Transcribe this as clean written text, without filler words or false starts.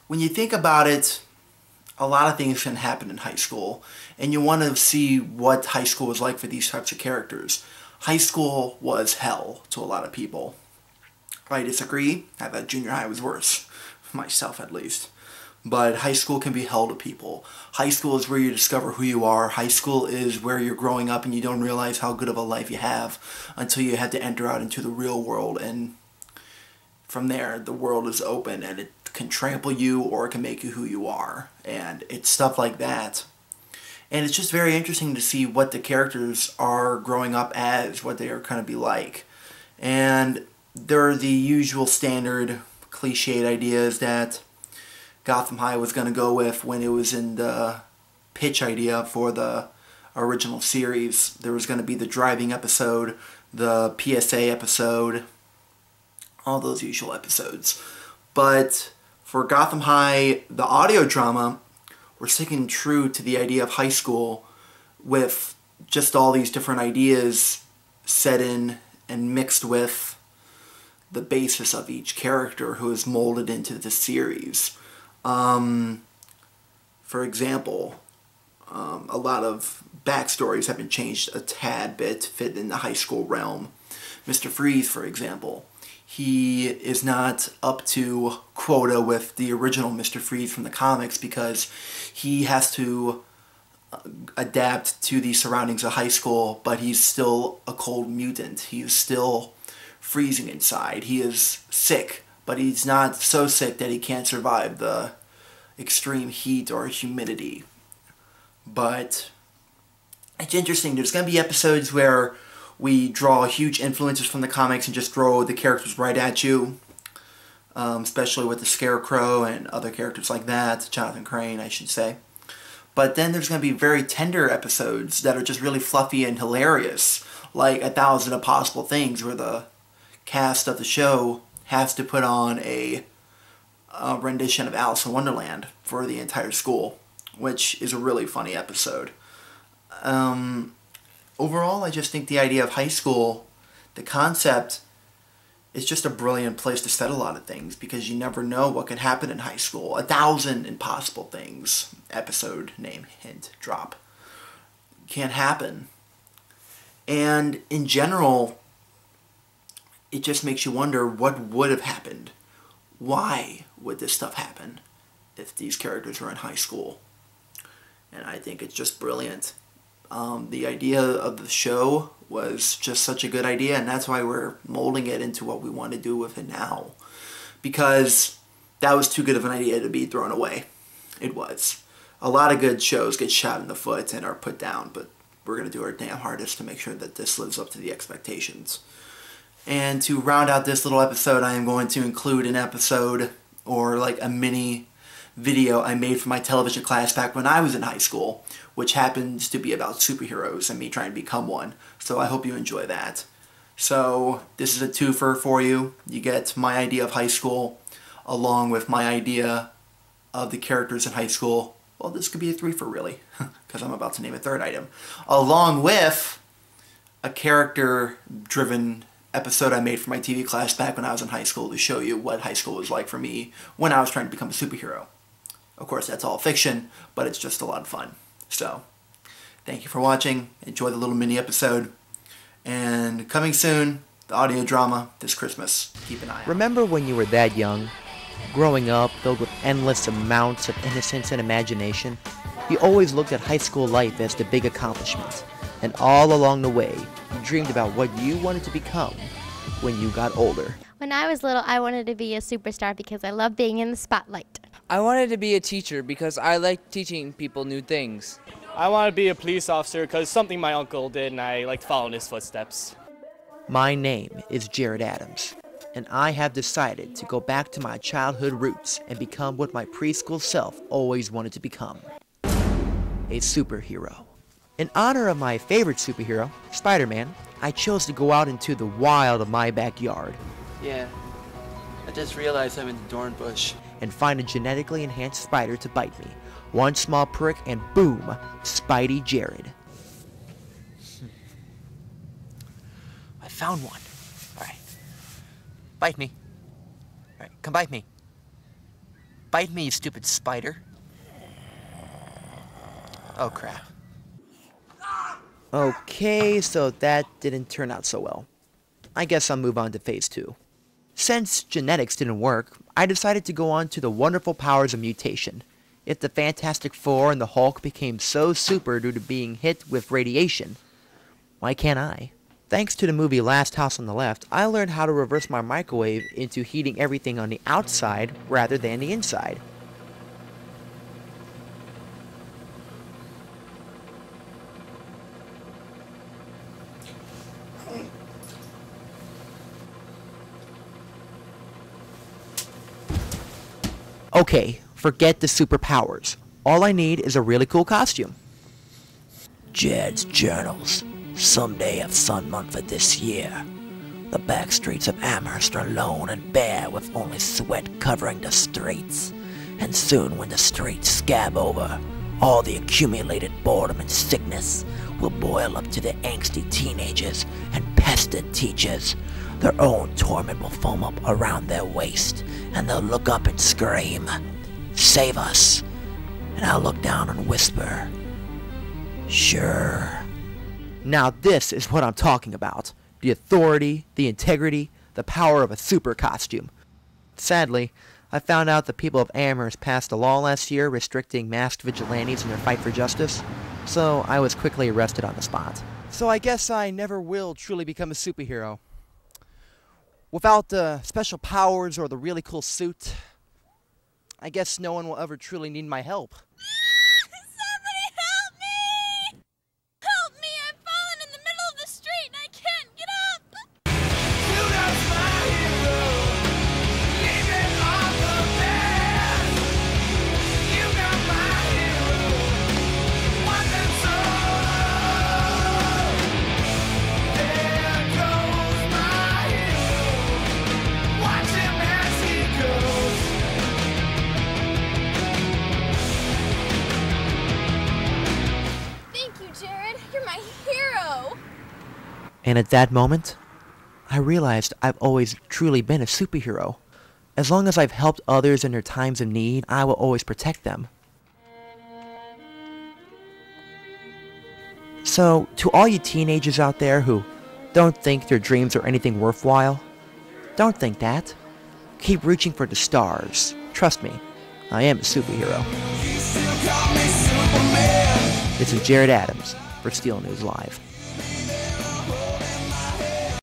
when you think about it, a lot of things can happen in high school, and you want to see what high school was like for these types of characters. High school was hell to a lot of people. I disagree. I thought junior high was worse, myself at least. But high school can be hell to people. High school is where you discover who you are. High school is where you're growing up and you don't realize how good of a life you have until you have to enter out into the real world. And from there, the world is open and it can trample you or it can make you who you are. And it's stuff like that. And it's just very interesting to see what the characters are growing up as, what they are going to be like. And there are the usual standard cliched ideas that Gotham High was going to go with when it was in the pitch idea for the original series. There was going to be the driving episode, the PSA episode, all those usual episodes. But for Gotham High, the audio drama, we're sticking true to the idea of high school with just all these different ideas set in and mixed with the basis of each character who is molded into the series. For example, a lot of backstories have been changed a tad bit to fit in the high school realm. Mr. Freeze, for example, he is not up to quota with the original Mr. Freeze from the comics because he has to adapt to the surroundings of high school, but he's still a cold mutant. He is still freezing inside. He is sick, but he's not so sick that he can't survive the extreme heat or humidity. But it's interesting. There's going to be episodes where we draw huge influences from the comics and just throw the characters right at you, especially with the Scarecrow and other characters like that, Jonathan Crane, I should say. But then there's going to be very tender episodes that are just really fluffy and hilarious, like 1,000 Impossible Things, where the cast of the show has to put on a rendition of Alice in Wonderland for the entire school, which is a really funny episode. Overall, I just think the idea of high school, the concept, is just a brilliant place to set a lot of things because you never know what could happen in high school. 1,000 Impossible Things, episode name, hint, drop, can't happen. And in general, it just makes you wonder what would have happened. Why would this stuff happen if these characters were in high school? And I think it's just brilliant. The idea of the show was just such a good idea, and that's why we're molding it into what we want to do with it now. Because that was too good of an idea to be thrown away. It was. A lot of good shows get shot in the foot and are put down, but we're going to do our damn hardest to make sure that this lives up to the expectations. And to round out this little episode, I am going to include an episode, or like a mini video I made for my television class back when I was in high school, which happens to be about superheroes and me trying to become one. So I hope you enjoy that. So this is a twofer for you. You get my idea of high school along with my idea of the characters in high school. Well, this could be a threefer really, because I'm about to name a third item. Along with a character-driven episode I made for my TV class back when I was in high school to show you what high school was like for me when I was trying to become a superhero. Of course, that's all fiction, but it's just a lot of fun. So, thank you for watching. Enjoy the little mini episode. And coming soon, the audio drama this Christmas. Keep an eye out. Remember when you were that young, growing up filled with endless amounts of innocence and imagination? You always looked at high school life as the big accomplishment. And all along the way, you dreamed about what you wanted to become when you got older. When I was little, I wanted to be a superstar because I love being in the spotlight. I wanted to be a teacher because I like teaching people new things. I want to be a police officer because something my uncle did and I like to follow in his footsteps. My name is Jerred Adams, and I have decided to go back to my childhood roots and become what my preschool self always wanted to become: a superhero. In honor of my favorite superhero, Spider-Man, I chose to go out into the wild of my backyard. Yeah, I just realized I'm in the Dornbush. And find a genetically enhanced spider to bite me. One small prick and boom, Spidey Jerred. I found one. All right. Bite me. All right, come bite me. bite me, you stupid spider. Oh, crap. Okay, so that didn't turn out so well. I guess I'll move on to phase 2. Since genetics didn't work, I decided to go on to the wonderful powers of mutation. If the Fantastic Four and the Hulk became so super due to being hit with radiation, why can't I? Thanks to the movie Last House on the Left, I learned how to reverse my microwave into heating everything on the outside rather than the inside. Okay, forget the superpowers. All I need is a really cool costume. Jerred's journals. Someday of Sun Month of this year. The back streets of Amherst are lone and bare with only sweat covering the streets. And soon when the streets scab over, all the accumulated boredom and sickness will boil up to the angsty teenagers and pestered teachers. Their own torment will foam up around their waist, and they'll look up and scream, "Save us!" And I'll look down and whisper, "Sure." Now this is what I'm talking about. The authority, the integrity, the power of a super costume. Sadly, I found out the people of Amherst passed a law last year restricting masked vigilantes in their fight for justice, so I was quickly arrested on the spot. So I guess I never will truly become a superhero. Without the special powers or the really cool suit, I guess no one will ever truly need my help. Somebody help me! Help me! I've fallen in the middle of the street and I can't get up! Thank you, Jerred. You're my hero! And at that moment, I realized I've always truly been a superhero. As long as I've helped others in their times of need, I will always protect them. So, to all you teenagers out there who don't think their dreams are anything worthwhile, don't think that. Keep reaching for the stars. Trust me, I am a superhero. This is Jerred Adams for Steel News Live.